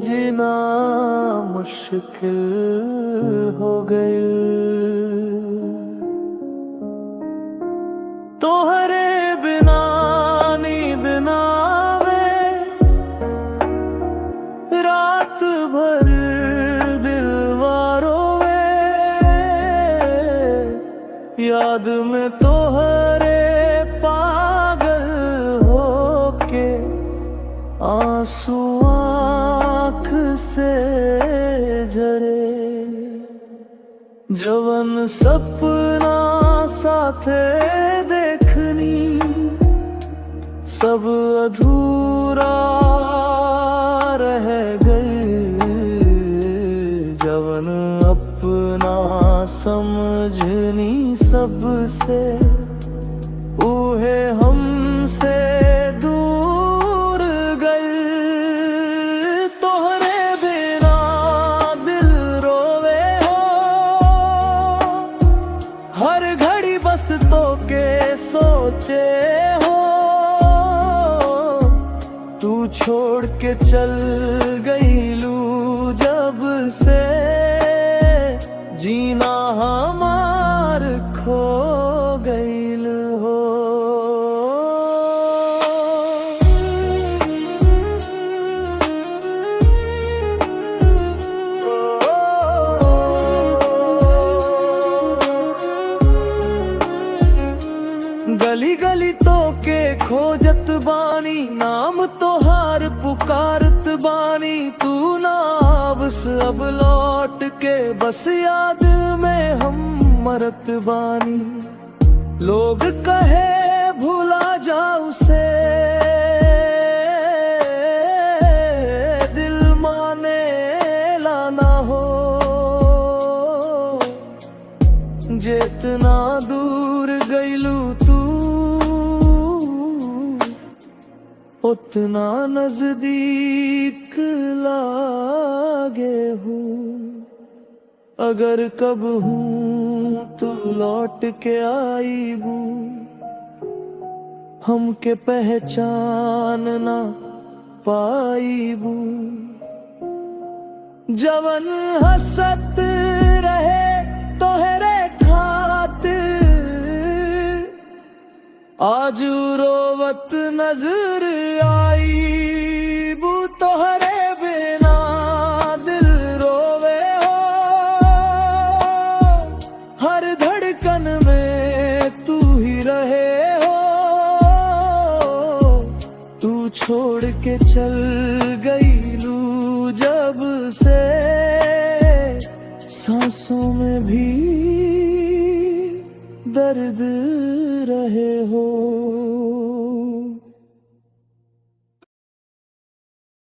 जीना मुश्किल हो गई। तोहरे बिना नींद ना आवे, रात भर दिलवारो वे, याद में तोहरे पागल होके आंसू आँख से झरे। जवन सपना साथे देखनी सब अधूरा रह गई। जवन अपना समझनी सबसे उहे हमसे दूर गई। तोहरे बिना दिल रोवे हो, हर घड़ी बस तो के सोचे हो। तू छोड़ के चल गई लू जब से, जीना हमार खो गईल हो। गली गली तो के खोजत बानी, नाम तोहार पुकारत बानी। तू ना बस अब लौट के, बस याद में हम मरत बानी। लोग कहे भूला जाऊं से, दिल माने लाना हो। जितना दूर गईलू तू, उतना नजदीक लागे हूँ। अगर कब हूँ तू लौट के आई हूँ, हमके पहचान ना पाई हूँ। जवन हसत रहे तोहरे खातिर, आज रोवत नजर आई बू। तोहरे बिना दिल रोवे हो, हर धड़कन में तू ही रहे हो। तू छोड़ के चल गई लू जब से, सांसों में भी दर्द रहे हो।